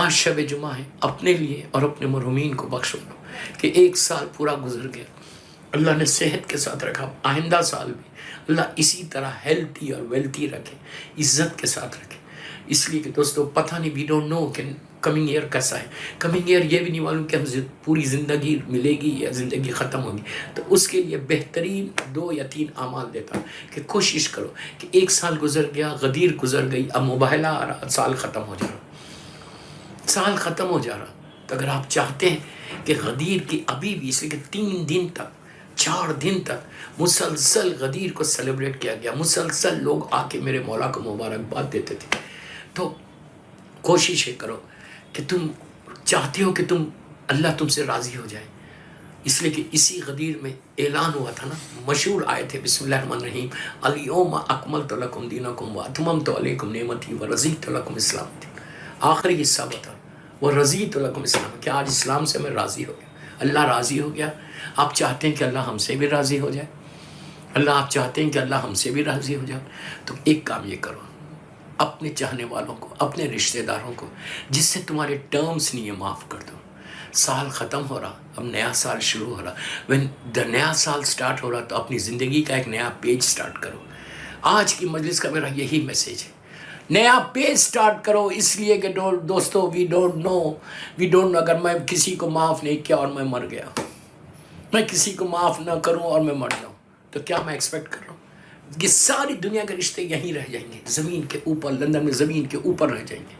آج شب جمعہ ہے، اپنے لیے اور اپنے مرحومین کو بخش دو کہ 1 سال پورا گزر گیا، اللہ نے صحت کے ساتھ رکھا، آئندہ سال بھی اللہ اسی طرح ہیلتھی اور ویلتھی رکھے، عزت کے ساتھ رکھے۔ اس لیے کہ دوستو پتہ نہیں، وی ڈونٹ نو کہ کمنگ ایئر کیسا ہے، کمنگ ایئر یہ بھی نہیں معلوم کہ ہم پوری زندگی ملے گی یا زندگی ختم ہوگی۔ تو اس کے لیے بہترین 2 یا 3 اعمال دیتا ہوں کہ کوشش کرو کہ 1 سال گزر گیا، غدیر گزر گئی، اب مباہلہ آ رہا، سال ختم ہو جا رہا، سال ختم ہو جا رہا۔ تو اگر آپ چاہتے ہیں کہ غدیر کی ابھی بھی، اس لیے کہ 3 دن تک 4 دن تک مسلسل غدیر کو سیلیبریٹ کیا گیا، مسلسل لوگ آ کے میرے مولا کو مبارکباد دیتے تھے۔ تو کوشش یہ کرو کہ تم چاہتے ہو کہ اللہ تم سے راضی ہو جائے، اس لیے کہ اسی غدیر میں اعلان ہوا تھا نا، مشہور آئے تھے بسم اللہ الرحمن الرحیم، الیوم اکملت لکم دینکم واتممت علیکم نعمتی ورضیت لکم اسلام دین۔ آخری حصہ بتا، ورضیت لکم اسلام، کہ آج اسلام سے میں راضی ہو گیا، اللہ راضی ہو گیا۔ آپ چاہتے ہیں کہ اللہ ہم سے بھی راضی ہو جائے، اللہ آپ چاہتے ہیں کہ اللہ ہم سے بھی راضی ہو جائے، تو ایک کام یہ کرو، اپنے چاہنے والوں کو، اپنے رشتہ داروں کو جس سے تمہارے ٹرمز نہیں ہے، معاف کر دو۔ سال ختم ہو رہا، اب نیا سال شروع ہو رہا، when نیا سال سٹارٹ ہو رہا تو اپنی زندگی کا ایک نیا پیج سٹارٹ کرو۔ آج کی مجلس کا میرا یہی میسیج ہے، نیا پیج سٹارٹ کرو، اس لیے کہ دوستو وی ڈونٹ نو اگر میں کسی کو معاف نہیں کیا اور میں مر گیا، میں کسی کو معاف نہ کروں اور میں مر جاؤں، تو کیا میں ایکسپیکٹ کر رہا ہوں؟ یہ ساری دنیا کے رشتے یہیں رہ جائیں گے، زمین کے اوپر، لندن میں زمین کے اوپر رہ جائیں گے،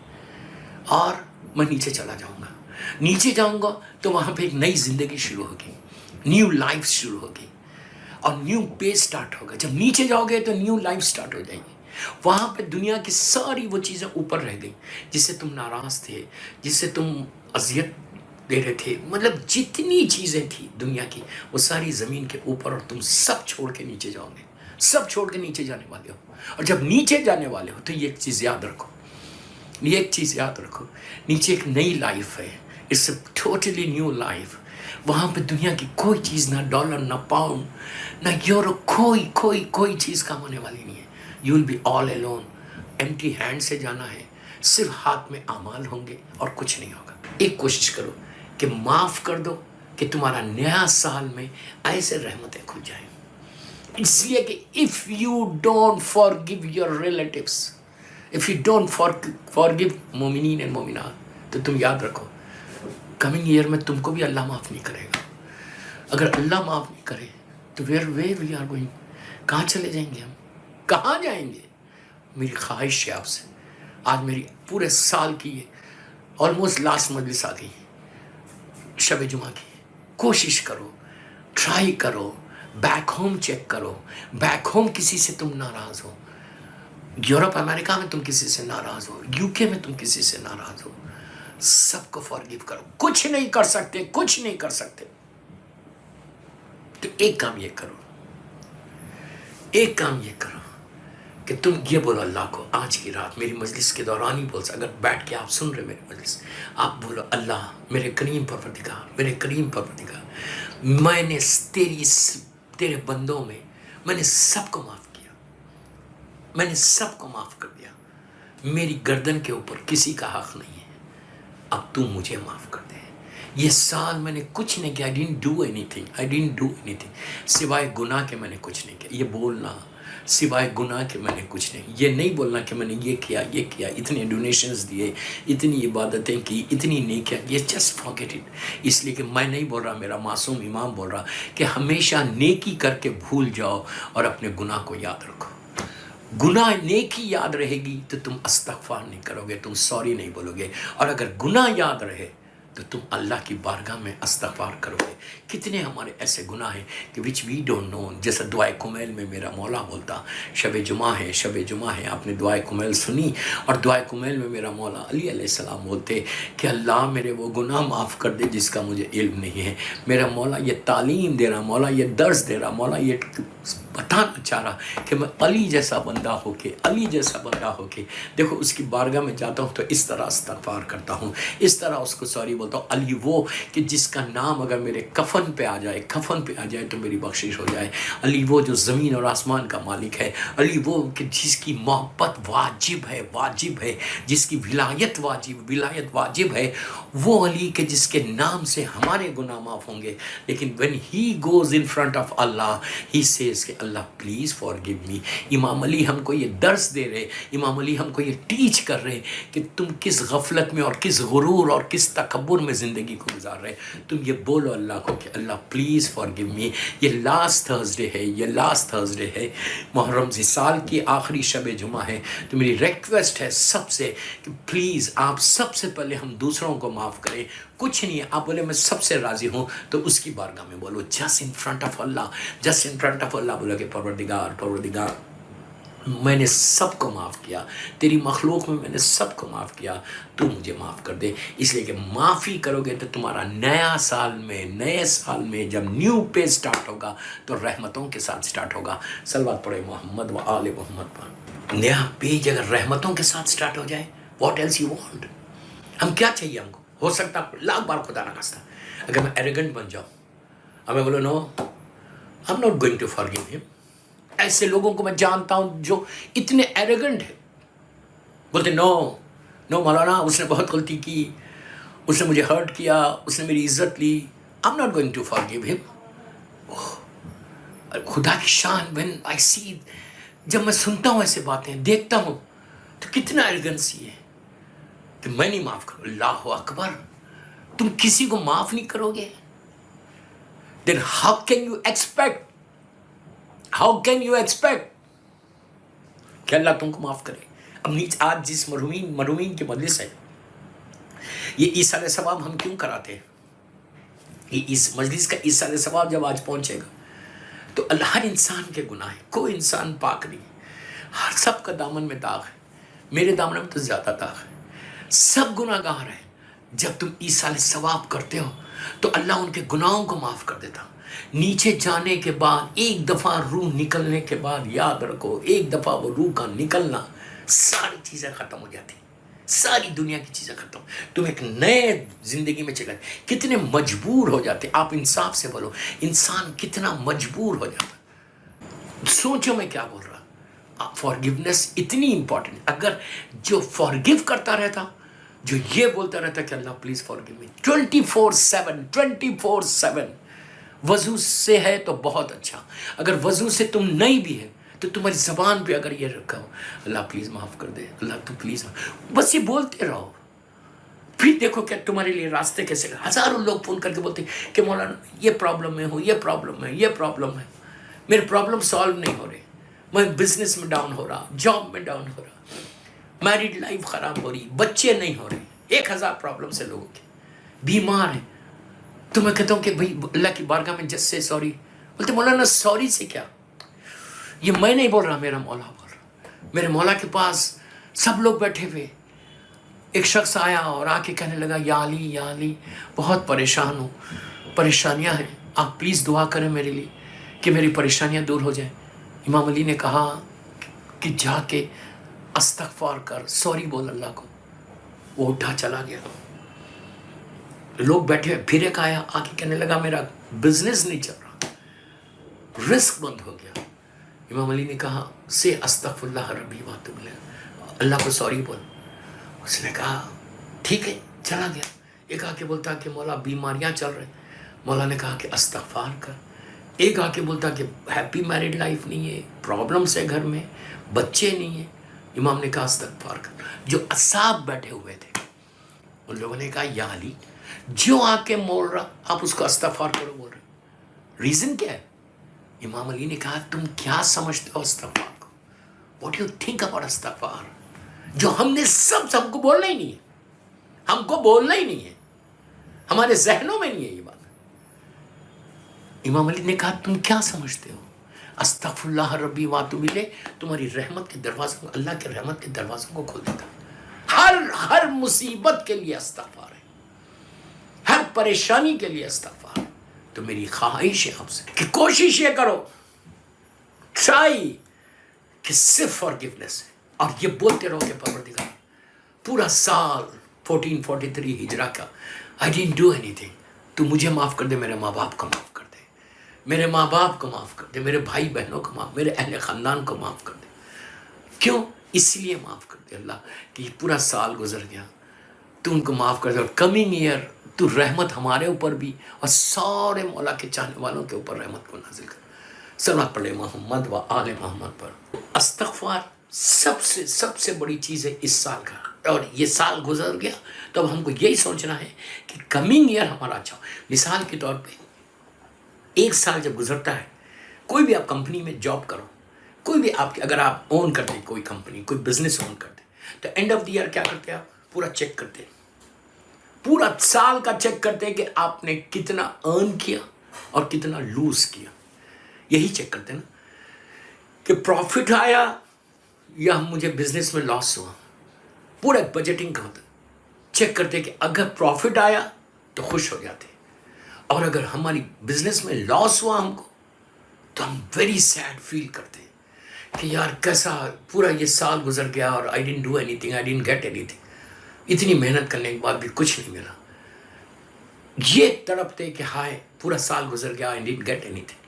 اور میں نیچے چلا جاؤں گا۔ نیچے جاؤں گا تو وہاں پہ ایک نئی زندگی شروع ہوگی، نیو لائف شروع ہوگی، اور نیو پیج سٹارٹ ہوگا۔ جب نیچے جاؤ گے تو نیو لائف سٹارٹ ہو جائیں گی۔ وہاں پہ دنیا کی ساری وہ چیزیں اوپر رہ گئیں جس سے تم ناراض تھے، جس سے تم اذیت دے رہے تھے، مطلب جتنی چیزیں تھیں دنیا کی، وہ ساری زمین کے اوپر، اور تم سب چھوڑ کے نیچے جاؤ گے، سب چھوڑ کے نیچے جانے والے ہو۔ اور جب نیچے جانے والے ہو تو یہ ایک چیز یاد رکھو، یہ ایک چیز یاد رکھو، نیچے ایک نئی لائف ہے، it's a totally new life. وہاں پہ دنیا کی کوئی چیز، نہ ڈالر، نہ پاؤنڈ، نہ یورو، کوئی چیز کام ہونے والی نہیں ہے۔ You will be all alone, empty hand سے جانا ہے، صرف ہاتھ میں اعمال ہوں گے اور کچھ نہیں ہوگا۔ ایک کوشش کرو کہ معاف کر دو کہ تمہارا نیا سال میں ایسے رحمتیں کھل جائیں۔ اس لیے کہ if you don't forgive your relatives, if you don't forgive مومنین and مومنات، تو تم یاد رکھو کمنگ ایئر میں تم کو بھی اللہ معاف نہیں کرے گا۔ اگر اللہ معاف نہیں کرے تو where we are going، کہاں چلے جائیں گے ہم، کہاں جائیں گے؟ میری خواہش ہے آپ سے، آج میری پورے سال کی آلموسٹ لاسٹ مجلس آ گئی شب جمعہ کی، کوشش کرو، ٹرائی کرو، بیک ہوم چیک کرو، بیک ہوم کسی سے تم ناراض ہو، یورپ امریکہ میں تم کسی سے ناراض ہو، یو کے میں تم کسی سے ناراض ہو، سب کو فارگیو کرو۔ کچھ نہیں کر سکتے، کچھ نہیں کر سکتے، تو ایک کام یہ کرو، ایک کام یہ کرو کہ تم یہ بولو اللہ کو، آج کی رات میری مجلس کے دوران ہی بول سکتے، اگر بیٹھ کے آپ سن رہے میری مجلس، آپ بولو اللہ میرے کریم پروردگار، میرے کریم پروردگار، میں نے تیرے بندوں میں نے سب کو معاف کیا، میں نے سب کو معاف کر دیا، میری گردن کے اوپر کسی کا حق نہیں ہے، اب تو مجھے معاف کر دے۔ یہ سال میں نے کچھ نہیں کیا، I didn't do anything سوائے گناہ کے، میں نے کچھ نہیں کیا۔ یہ بولنا سوائے گناہ کے میں نے کچھ نہیں، یہ نہیں بولنا کہ میں نے یہ کیا، اتنے ڈونیشنز دیے، اتنی عبادتیں کی، اتنی نیکیاں، یہ جسٹ فارگیٹ اٹ۔ اس لیے کہ میں نہیں بول رہا، میرا معصوم امام بول رہا کہ ہمیشہ نیکی کر کے بھول جاؤ اور اپنے گناہ کو یاد رکھو۔ گناہ نیکی یاد رہے گی تو تم استغفار نہیں کرو گے، تم سوری نہیں بولو گے، اور اگر گناہ یاد رہے تو تم اللہ کی بارگاہ میں استغفار کرو گے۔ کتنے ہمارے ایسے گناہ ہیں کہ وچ وی ڈونٹ نو، جیسا دعائے کمیل میں میرا مولا بولتا، شب جمعہ ہے، آپ نے دعائے کمیل سنی، اور دعائے کمیل میں میرا مولا علی علیہ السلام بولتے کہ اللہ میرے وہ گناہ معاف کر دے جس کا مجھے علم نہیں ہے۔ میرا مولا یہ تعلیم دے رہا، مولا یہ درس دے رہا، مولا یہ बताना चाह रहा कि मैं अली जैसा बंदा होके देखो उसकी बारगाह में जाता हूँ तो इस तरह इस्तग़फ़ार करता हूँ, इस तरह उसको सॉरी बोलता हूँ। अली वो कि जिसका नाम अगर मेरे कफन पे आ जाए तो मेरी बख्शिश हो जाए। अली वो जो ज़मीन और आसमान का मालिक है। अली वो कि जिसकी मोहब्बत वाजिब है, जिसकी विलायत वाजिब है। वो अली के जिसके नाम से हमारे गुनाह माफ़ होंगे। लेकिन when he goes in front of Allah, he says कि अल्लाह प्लीज़ forgive me। इमाम अली हमको ये दर्स दे रहे, इमाम अली हमको ये टीच कर रहे कि तुम किस गफलत में और किस गुरूर और किस तकब्बुर में ज़िंदगी को गुजार रहे। तुम ये बोलो अल्लाह को कि अल्लाह प्लीज़ forgive me। ये लास्ट थर्सडे है, मुहर्रम से साल की आखिरी शब जुमा है। तो मेरी रिक्वेस्ट है सबसे कि प्लीज़ आप सबसे पहले हम दूसरों को माफ़ करें। कुछ नहीं है, आप बोले मैं सबसे राज़ी हूँ तो उसकी बारगाह में बोलो, जस्ट इन फ्रंट ऑफ अल्लाह बोलो कि परवरदिगार मैंने सबको माफ़ किया, तेरी मखलूक में मैंने सबको माफ़ किया, तू मुझे माफ़ कर दे। इसलिए कि माफ़ी करोगे तो तुम्हारा नए साल में जब न्यू पेज स्टार्ट होगा तो रहमतों के साथ स्टार्ट होगा। सलवात पढ़े मोहम्मद व आले मोहम्मद पर। नया पेज अगर रहमतों के साथ स्टार्ट हो जाए, व्हाट एल्स यू वांट? हम क्या चाहिए हमको? हो सकता लाख बार खुदा ना खास्ता अगर मैं एरोगेंट बन जाऊँ, अब मैं बोलो no I am not going to forgive him. ऐसे लोगों को मैं जानता हूं जो इतने एरोगेंट है, बोलते नो मौलाना उसने बहुत गलती की, उसने मुझे हर्ट किया, उसने मेरी इज्जत ली, I am not going to forgive him. खुदा की शान व्हेन आई सी, जब मैं सुनता हूं ऐसे बातें, देखता हूं तो कितना एरोगेंसी है कि मैं नहीं माफ करूं। अल्लाह अकबर, तुम किसी को माफ नहीं करोगे, then how can you expect कि अल्लाह तुमको माफ करे? अब नीचे आज जिस मरहूमीन की मजलिस है, ये ईसाल सवाब हम क्यों कराते हैं? ये इस मजलिस का ईसाल सवाब जब आज पहुंचेगा तो हर इंसान के गुनाह है, कोई इंसान पाक नहीं, हर सब का दामन में दाग है, मेरे दामन में तो ज्यादा दाग है, सब गुनाहगार हैं। जब तुम ईसाल सवाब करते हो तो अल्लाह उनके गुनाहों को माफ कर देता। नीचे जाने के बाद एक दफा रूह निकलने के बाद याद रखो, एक दफा वो रूह का निकलना, सारी चीजें खत्म हो जाती, सारी दुनिया की चीजें खत्म, तुम एक नए जिंदगी में चले। कितने मजबूर हो जाते, आप इंसाफ से बोलो, इंसान कितना मजबूर हो जाता। सोचो मैं क्या बोल रहा। फॉरगिवनेस इतनी इंपॉर्टेंट। अगर जो फॉरगिव करता रहता, जो ये बोलता रहता कि अल्लाह प्लीज फॉरगिव मी 24/7 वजू से है तो बहुत अच्छा। अगर वजू से तुम नहीं भी है तो तुम्हारी जबान पे अगर ये रखा हो, अल्लाह प्लीज माफ कर दे, अल्लाह तू प्लीज, बस ये बोलते रहो। फिर देखो क्या तुम्हारे लिए रास्ते कैसे। हजारों लोग फोन करके बोलते कि मौलाना ये प्रॉब्लम में हूँ, ये प्रॉब्लम है, मेरे प्रॉब्लम सॉल्व नहीं हो रहे, मैं बिजनेस में डाउन हो रहा, जॉब में डाउन हो रहा, मैरिड लाइफ खराब हो रही, बच्चे नहीं हो रहे, 1000 प्रॉब्लम से लोगों के बीमार है। तो मैं कहता हूँ कि भाई अल्लाह की बारगाह में जस्ट से सॉरी। बोलते मौलाना सॉरी से क्या? ये मैं नहीं बोल रहा, मेरा मौला बोल रहा। मेरे मौला के पास सब लोग बैठे हुए, एक शख्स आया और आके कहने लगा या अली बहुत परेशान हूँ, परेशानियाँ हैं, आप प्लीज़ दुआ करें मेरे लिए कि मेरी परेशानियाँ दूर हो जाए। इमाम अली ने कहा कि जाके अस्तगफार कर, सॉरी बोल अल्लाह को। वो उठा चला गया। लोग बैठे, फिर एक आया आके कहने लगा मेरा बिजनेस नहीं चल रहा, रिस्क बंद हो गया। इमाम अली ने कहा से अस्तगफिरुल्लाह रब्बी व अतूबु इलैह, अल्लाह को सॉरी बोल। उसने कहा ठीक है, चला गया। एक आके बोलता कि मौला बीमारियां चल रही, मौला ने कहा कि अस्तगफार कर। एक आके बोलता कि हैप्पी मैरिड लाइफ नहीं है, प्रॉब्लम्स है घर में, बच्चे नहीं है। इमाम ने कहा अस्तगफार कर। जो असाब बैठे हुए थे उन लोगों ने कहा या अली, जो आके बोल रहा आप उसको अस्तगफार करो बोल रहे, रीजन क्या है? इमाम अली ने कहा तुम क्या समझते हो अस्तगफार को? व्हाट यू थिंक अबाउट अस्तगफार? जो हमने सबको बोलना ही नहीं है, हमको बोलना ही नहीं है, हमारे जहनों में नहीं है ये बात। इमाम अली ने कहा तुम क्या समझते हो? अस्तगफिरुल्लाह रब्बी व अतूबु इलैह तुम्हारी रहमत के दरवाज़ों, अल्लाह के रहमत के दरवाज़ों को खोल देता। हर मुसीबत के लिए अस्तगफार है, हर परेशानी के लिए अस्तगफार। तो मेरी ख्वाहिश है आपसे कि कोशिश ये करो ट्राई कि सिर्फ फॉरगिवनेस है, और ये बोलते रहो कि परवरदिगार पूरा साल 1443 हिजरा का आई डिडंट डू एनीथिंग, तू मुझे माफ़ कर दे, मेरे माँ बाप को माफ़ कर दे, मेरे माँ बाप को माफ़ कर दे, मेरे भाई बहनों को माफ़, मेरे अहले ख़ानदान को माफ़ कर दे। क्यों? इसलिए माफ़ कर दे अल्लाह कि ये पूरा साल गुजर गया, तू उनको माफ़ कर दे, और कमिंग ईयर तू रहमत हमारे ऊपर भी और सारे मौला के चाहने वालों के ऊपर रहमत को नाजिल कर। सलात पढ़े मोहम्मद व आले मोहम्मद पर। इस्तिग़फ़ार सबसे सबसे बड़ी चीज़ है इस साल का, और ये साल गुजर गया तो अब हमको यही सोचना है कि कमिंग ईयर हमारा अच्छा हो। मिसाल के तौर पे एक साल जब गुजरता है, कोई भी आप कंपनी में जॉब करो, कोई भी आपके, अगर आप ओन करते हैं कोई कंपनी, कोई बिजनेस ओन करते हैं, तो एंड ऑफ द ईयर क्या करते हैं आप? पूरा चेक करते हैं, पूरा साल का चेक करते हैं कि आपने कितना अर्न किया और कितना लूज किया। यही चेक करते हैं ना कि प्रॉफिट आया या मुझे बिजनेस में लॉस हुआ। पूरा बजटिंग का होता है, चेक करते हैं कि अगर प्रॉफिट आया तो खुश हो जाते, और अगर हमारी बिजनेस में लॉस हुआ हमको, तो हम वेरी सैड फील करते हैं कि यार कैसा पूरा ये साल गुजर गया और I didn't do anything, I didn't get anything, इतनी मेहनत करने के बाद भी कुछ नहीं मिला। ये तड़पते कि हाय पूरा साल गुजर गया, आई डिडंट गेट एनीथिंग,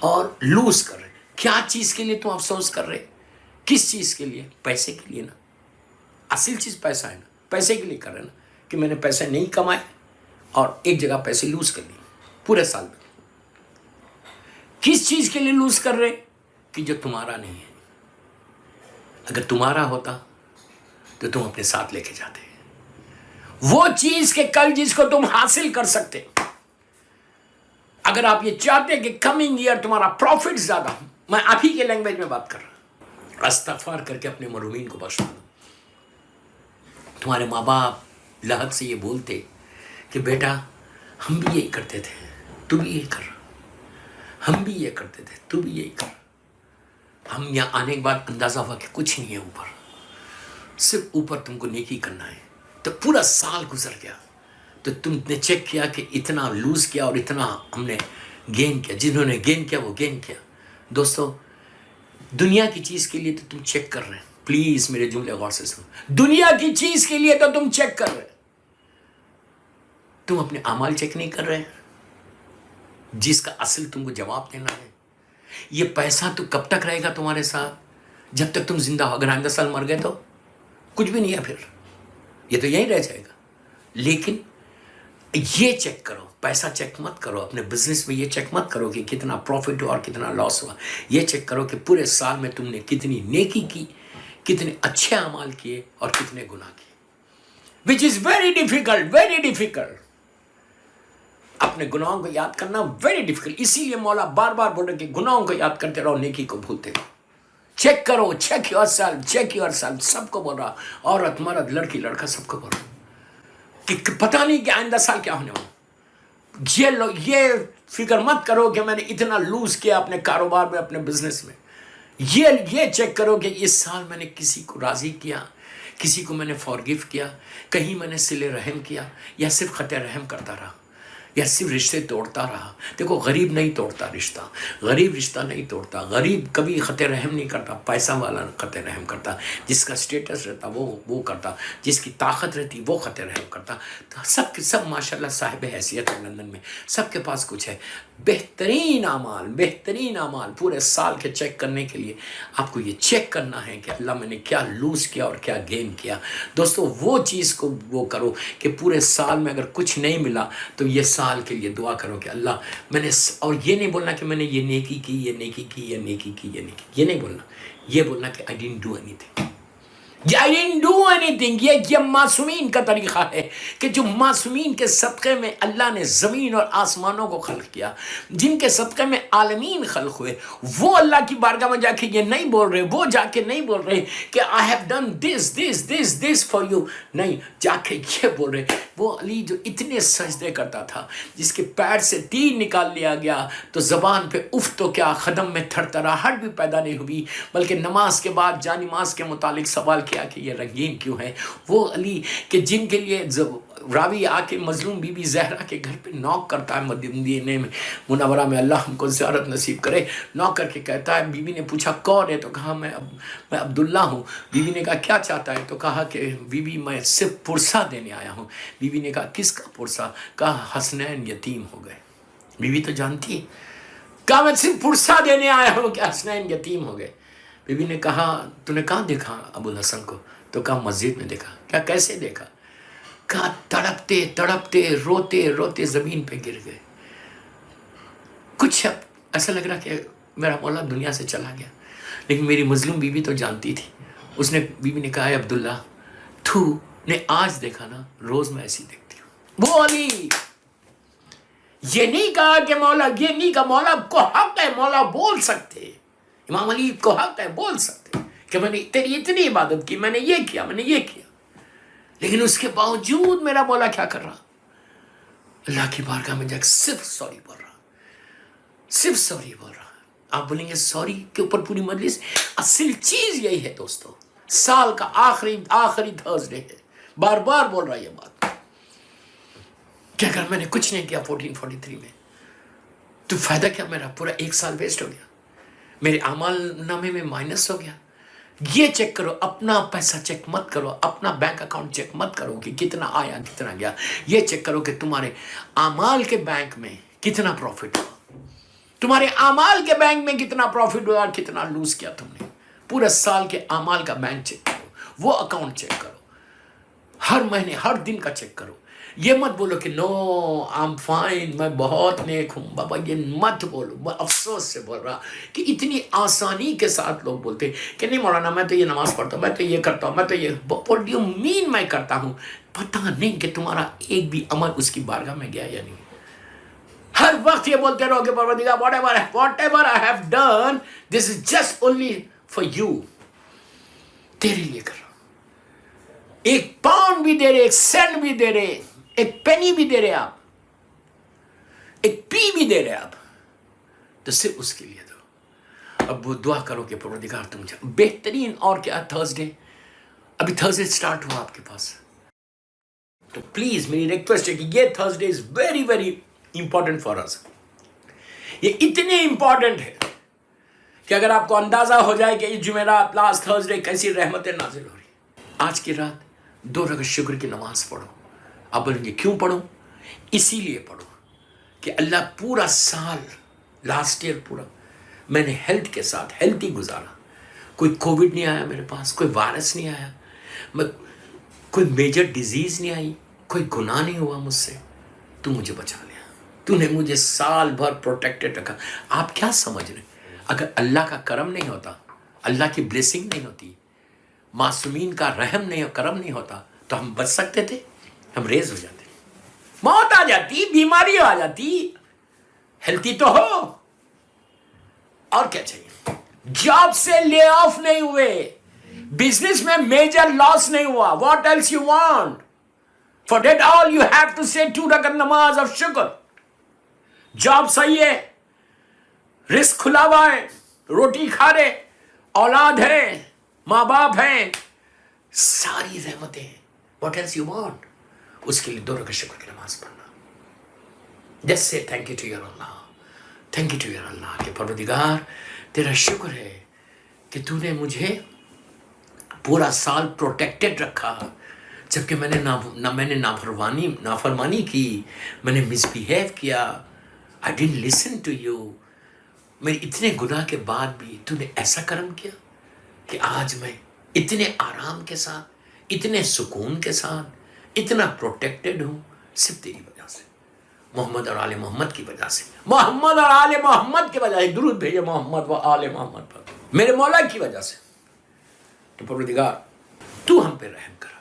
और लूज कर रहे। क्या चीज़ के लिए तुम अफसोस कर रहे? किस चीज़ के लिए? पैसे के लिए ना, असल चीज़ पैसा है ना, पैसे के लिए कर रहे ना, कि मैंने पैसे नहीं कमाए और एक जगह पैसे लूज कर लिए पूरे साल में। किस चीज़ के लिए लूज कर रहे? कि जो तुम्हारा नहीं है। अगर तुम्हारा होता तो तुम अपने साथ लेके जाते, वो चीज़ के कल जिसको तुम हासिल कर सकते। अगर आप ये चाहते कि कमिंग ईयर तुम्हारा प्रॉफिट ज़्यादा, मैं आप ही के लैंग्वेज में बात कर रहा हूँ, इस्तिग़फ़ार करके अपने मरूमीन को बख्शा दो। तुम्हारे माँ बाप लहद से ये बोलते कि बेटा हम भी यही करते थे, तू भी यही कर, हम भी ये करते थे, तू भी यही कर। हम यहाँ आने के बाद अंदाज़ा हुआ कि कुछ नहीं है ऊपर, सिर्फ ऊपर तुमको नेकी करना है। तो पूरा साल गुजर गया तो तुमने चेक किया कि इतना लूज़ किया और इतना हमने गेन किया। जिन्होंने गेन किया वो गेन किया। दोस्तों, दुनिया की चीज़ के लिए तो तुम चेक कर रहे हैं, प्लीज़ मेरे जुमले गौर से सुनो। दुनिया की चीज़ के लिए तो तुम चेक कर रहे, तुम अपने अमाल चेक नहीं कर रहे, जिसका असल तुमको जवाब देना है। ये पैसा तो कब तक रहेगा तुम्हारे साथ? जब तक तुम जिंदा हो। अगर आइंदा साल मर गए तो कुछ भी नहीं है, फिर ये तो यहीं रह जाएगा। लेकिन ये चेक करो, पैसा चेक मत करो, अपने बिजनेस में ये चेक मत करो कि कितना प्रॉफिट हुआ और कितना लॉस हुआ। ये चेक करो कि पूरे साल में तुमने कितनी नेकी की, कितने अच्छे अमाल किए और कितने गुनाह किए। Which is very difficult, very difficult. अपने गुनाहों को याद करना वेरी डिफिकल्ट। इसीलिए मौला बार बार बोल रहे कि गुनाहों को याद करते रहो, नेकी को भूलते रहो। चेक करो, चेक योरसेल्फ, चेक योरसेल्फ। सबको बोल रहा, औरत मर्द लड़की लड़का सबको बोल रहा कि पता नहीं कि आइंदा साल क्या होने वाला। ये फिक्र मत करो कि मैंने इतना लूज किया अपने कारोबार में, अपने बिजनेस में। ये चेक करो कि इस साल मैंने किसी को राजी किया, किसी को मैंने फॉरगिव किया, कहीं मैंने सिले रहम किया, या सिर्फ खत रहम करता रहा, या सिर्फ रिश्ते तोड़ता रहा। देखो, गरीब नहीं तोड़ता रिश्ता, गरीब रिश्ता नहीं तोड़ता। गरीब कभी खत रहम नहीं करता, पैसा वाला खत रहम करता। जिसका स्टेटस रहता वो करता, जिसकी ताकत रहती वो खत रहम करता। तो सब माशाल्लाह साहिब हैसियत है लंदन में, सबके पास कुछ है। बेहतरीन अमाल पूरे साल के चेक करने के लिए आपको ये चेक करना है कि अल्लाह मैंने क्या लूज़ किया और क्या गेन किया। दोस्तों, वो चीज़ को वो करो कि पूरे साल में अगर कुछ नहीं मिला तो ये साल के लिए दुआ करो कि अल्लाह मैंने, और ये नहीं बोलना कि मैंने ये नेकी की, ये नेकी की, ये नेकी की, ये नेकी, ये नहीं बोलना। ये बोलना कि I didn't do anything, I didn't do anything. ये मासूमीन का तरीक़ा है कि जो मासूमीन के सदक़े में अल्लाह ने ज़मीन और आसमानों को खल्क़ किया, जिनके सदक़े में आलमीन खल्क़ हुए, वो अल्लाह की बारगाह में जाके ये नहीं बोल रहे, वो जाके नहीं बोल रहे कि I have done this this this this for you. नहीं, जाके ये बोल रहे, वो अली जो इतने सजदे करता था, जिसके पैर से तीर निकाल लिया गया तो ज़बान पे उफ तो क्या, ख़दम में थरथराहट भी पैदा नहीं हुई, बल्कि नमाज के बाद जानिमाज के मुतालिक सवाल किया कि ये रंगीन क्यों है। वो अली कि जिनके लिए रावी आके मजलूम बीबी जहरा के घर पे नॉक करता है मदीने में मुनव्वरा में, अल्लाह हमको ज़ियारत नसीब करे। नॉक करके कहता है, बीबी ने पूछा कौन है, तो कहा मैं अब्दुल्ला हूँ। बीबी ने कहा क्या चाहता है, तो कहा कि बीबी मैं सिर्फ पुरसा देने आया हूँ। बीबी ने कहा किसका पुरसा, कहा हसनैन यतीम हो गए। बीबी तो जानती है, कहा मैं सिर्फ पुरसा देने आया हूँ कि हसनैन यतीम हो गए। बीबी ने कहा तूने कहाँ देखा अबुल हसन को, तो कहा मस्जिद में देखा। क्या कैसे देखा, कहा तड़पते तड़पते रोते रोते जमीन पे गिर गए। कुछ ऐसा लग रहा कि मेरा मौला दुनिया से चला गया। लेकिन मेरी मजलूम बीबी तो जानती थी। उसने बीबी ने कहा है अब्दुल्ला तू ने आज देखा ना, रोज मैं ऐसी देखती हूँ। वो अली ये नहीं कहा कि मौला, ये नहीं कहा, मौला को हक है, मौला बोल सकते, इमाम अली को हक है बोल सकते कि मैंने तेरी इतनी इबादत की, मैंने ये किया, मैंने ये किया। लेकिन उसके बावजूद मेरा मौला क्या कर रहा, अल्लाह की बारगाह में जाकर सिर्फ सॉरी बोल रहा, सिर्फ सॉरी बोल रहा। आप बोलेंगे सॉरी के ऊपर पूरी मजलिस, असल चीज यही है दोस्तों। साल का आखिरी थर्सडे है, बार बार बोल रहा है ये बात कि अगर मैंने कुछ नहीं किया 1443 में तो फायदा क्या, मेरा पूरा एक साल वेस्ट हो गया, मेरे अमाल नामे में माइनस हो गया। ये चेक करो, अपना पैसा चेक मत करो, अपना बैंक अकाउंट चेक मत करो कि कितना आया कितना गया। ये चेक करो कि तुम्हारे अमाल के बैंक में कितना प्रॉफिट हुआ, तुम्हारे अमाल के बैंक में कितना प्रॉफिट हुआ और कितना लूज किया तुमने। पूरे साल के अमाल का बैंक चेक करो, वो अकाउंट चेक करो, हर महीने हर दिन का चेक करो। ये मत बोलो कि नो आई एम फाइन, मैं बहुत नेक हूं। बाबा ये मत बोलो, मैं अफसोस से बोल रहा कि इतनी आसानी के साथ लोग बोलते कि नहीं मौलाना मैं तो ये नमाज पढ़ता हूँ, मैं तो ये करता हूँ, मैं तो ये, व्हाट डू यू मीन मैं करता हूँ। पता नहीं कि तुम्हारा एक भी अमल उसकी बारगाह में गया या नहीं। हर वक्त ये बोलते रहोगे परवरदिगार whatever I have done this is just only for you, तेरे लिए कर रहा हूं। एक पाउंड भी दे रहे, एक सेंट भी दे रहे, एक पेनी भी दे रहे आप, एक पी भी दे रहे आप, तो सिर्फ उसके लिए दो। अब वो दुआ करो कि परवरदिगार तुम बेहतरीन। और क्या थर्सडे, अभी थर्सडे स्टार्ट हुआ आपके पास, तो प्लीज मेरी रिक्वेस्ट है कि ये Thursday is very very important for us. ये इतने इंपॉर्टेंट है कि अगर आपको अंदाजा हो जाए कि इस जुमेरात लास्ट थर्सडे कैसी रहमतें नाजिल हो रही। आज की रात 2 रकात शुक्र की नमाज पढ़ो। आप बोलेंगे क्यों पढ़ो, इसीलिए पढ़ो कि अल्लाह पूरा साल, लास्ट ईयर पूरा मैंने हेल्थ के साथ हेल्थी गुजारा। कोई कोविड नहीं आया मेरे पास, कोई वायरस नहीं आया, कोई मेजर डिजीज नहीं आई, कोई गुनाह नहीं हुआ मुझसे। तू मुझे बचा लिया, तूने मुझे साल भर प्रोटेक्टेड रखा। आप क्या समझ रहे, अगर अल्लाह का करम नहीं होता, अल्लाह की ब्लेसिंग नहीं होती, मासूमीन का रहम नहीं करम नहीं होता, तो हम बच सकते थे? हम रेज हो जाते, मौत आ जाती, बीमारी आ जाती, हेल्थी तो हो। और क्या चाहिए? जॉब से ले ऑफ नहीं हुए, बिजनेस में मेजर लॉस नहीं हुआ, what else you want? For that all you have to say 2 रकात नमाज ऑफ शुक्र। जॉब सही है, रिस्क खुला हुआ है, रोटी खा रहे, औलाद है, माँ बाप है, सारी रहमतें हैं, व्हाट एल्स यू वांट? उसके लिए 2 रकात शुक्र की नमाज पढ़ना। Just say thank you to your Allah, thank you to your Allah कि परवरदिगार तेरा शुक्र है कि तूने मुझे पूरा साल प्रोटेक्टेड रखा, जबकि मैंने नाफरमानी की, मैंने मिसबिहेव किया, I didn't listen to you. मेरे इतने गुनाह के बाद भी तूने ऐसा करम किया कि आज मैं इतने आराम के साथ, इतने सुकून के साथ, इतना प्रोटेक्टेड हूँ, सिर्फ तेरी वजह से, मोहम्मद और आले मोहम्मद की वजह से, मोहम्मद और आले मोहम्मद की वजह से। दुरूद भेजे मोहम्मद व आले मोहम्मद पर, मेरे मौला की वजह से। तो परवरदिगार तू हम पे रहम कर,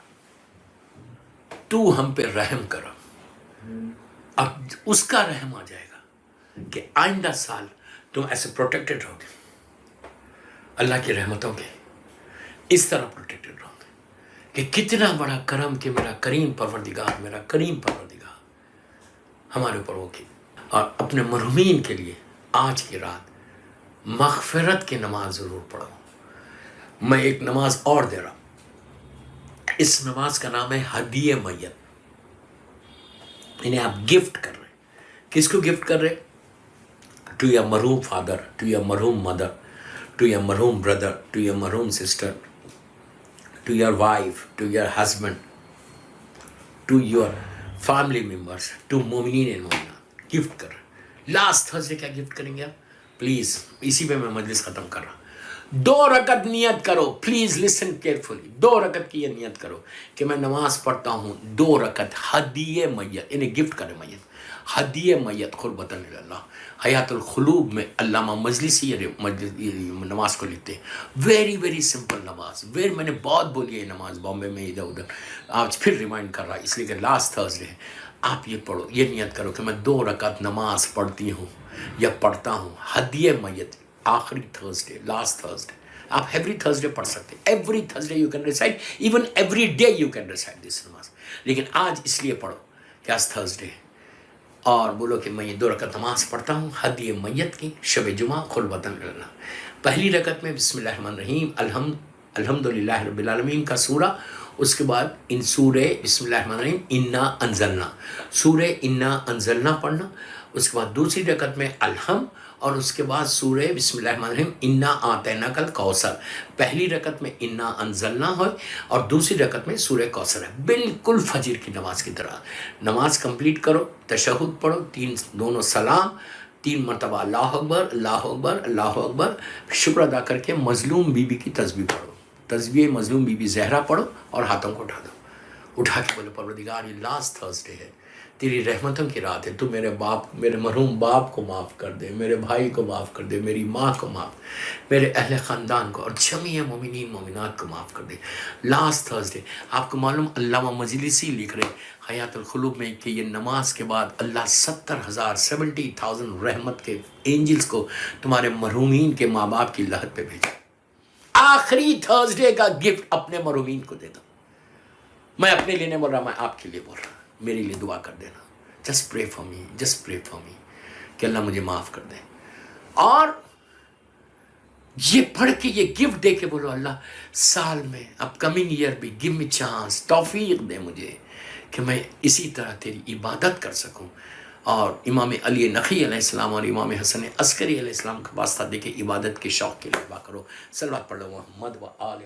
तू हम पे रहम कर। अब उसका रहम आ जाएगा कि आइंदा साल तुम ऐसे प्रोटेक्टेड रहोगे, अल्लाह की रहमतों के इस तरह प्रोटेक्टेड रहोगे कि कितना बड़ा करम कि मेरा करीम परवरदिगार, मेरा करीम परवरदिगार हमारे ऊपर हो की। और अपने मरहूमीन के लिए आज की रात मग़फ़िरत की नमाज ज़रूर पढ़ो। मैं एक नमाज और दे रहा हूँ, इस नमाज का नाम है हदीए मैयत। इन्हें आप गिफ्ट कर रहे हैं। किसको गिफ्ट कर रहे हैं? टू योर मरहूम फादर, टू योर मरहूम मदर, टू योर मरहूम ब्रदर, टू योर मरहूम sister, to your wife, to your husband, to your family members, to मोमिनीन एंड मोमिनात गिफ्ट कर। लास्ट थर्सडे क्या गिफ्ट करेंगे आप? प्लीज़, इसी पे मैं मजलिस ख़त्म कर रहा हूँ। 2 रकत नियत करो, प्लीज़ लिसन केयरफुली। 2 रकत की ये नियत करो कि मैं नमाज पढ़ता हूँ 2 रकत हदिये मैयत, इन्हें गिफ्ट करें मैयत, हदिये मैयत खुरबतन इल्लाह। हयातुल खुलूब में अल्लामा मजलिसी नमाज को लिखते हैं। वेरी वेरी सिंपल नमाज, मैंने बहुत बोली है नमाज बॉम्बे में इधर उधर, आज फिर रिमाइंड कर रहा इसलिए कि लास्ट थर्सडे है। आप ये पढ़ो, ये नियत करो कि मैं 2 रकात नमाज पढ़ती हूँ या पढ़ता हूँ हदिये मैयत, आखिरी थर्सडे, लास्ट थर्सडे। आप एवरी थर्सडे पढ़ सकते हैं, every Thursday you can recite, even every day you can recite this नमाज, लेकिन आज इसलिए पढ़ो कि आज थर्सडे है। और बोलो कि मैं ये 2 रकत नमाज पढ़ता हूँ हदिये मैयत की, शब जुमा खुलबतन इल्लाह। पहली रकत में बिस्मिल्लाहिर्रहमानिर्रहीम अल्हम्दुलिल्लाहि रब्बिल आलमीन का सूरा, उसके बाद इन सूरे बिस्मिल्लाहिर्रहमानिर्रहीम इन्ना अंज़लना, सूरे इन्ना अंज़लना पढ़ना। उसके बाद दूसरी रकत में अलहम, और उसके बाद सूरे बिस्मिल्लाहिर्रहमानिर्रहीम इन्ना आतैनाकल कौसर। पहली रकत में इन्ना अंज़लना है और दूसरी रकत में सूरे कौसर है। बिल्कुल फजर की नमाज की तरह नमाज कंप्लीट करो, तशहुद पढ़ो, 3 दोनों सलाम, 3 मरतबा अल्लाह अकबर अल्लाह अकबर अल्लाह अकबर, शुक्र अदा करके मजलूम बीबी की तस्बीह पढ़ो, तस्बीह मजलूम बीबी ज़हरा पढ़ो और हाथों को उठा दो। उठा के बोलो परवरदिगार ये लास्ट थर्सडे है, तेरी रहमतों की रात है, तू मेरे मरहूम बाप को माफ़ कर दे, मेरे भाई को माफ़ कर दे, मेरी माँ को मेरे अहले ख़ानदान को और जमीय मोमिनीन मोमिनात को माफ़ कर दे। लास्ट थर्सडे आपको मालूम अल्लामा मजलिसी लिख रहे हयातुल खुलूब में कि ये नमाज के बाद अल्लाह 70,000 रहमत के एंजल्स को तुम्हारे मरहूमीन के माँ बाप की लहद पे भेजा। आखिरी थर्सडे का गिफ्ट अपने मरहूमीन को देता। मैं अपने लिए नहीं बोल रहा, मैं आपके लिए बोल रहा, मेरे लिए दुआ कर देना। Just pray for me, just pray for me कि अल्लाह मुझे माफ़ कर दे। और ये पढ़ के ये गिफ्ट दे के बोलो अल्लाह साल में अपकमिंग ईयर भी गिव मी चांस, तौफीक दे मुझे कि मैं इसी तरह तेरी इबादत कर सकूं। और इमाम अली नक़ी अलैहिस्सलाम और इमाम हसन अस्करी अलैहिस्सलाम का वास्ता दे के इबादत के शौक़ के लिए दुआ करो। सल्लल्लाहु अलैहि वसल्लम व आले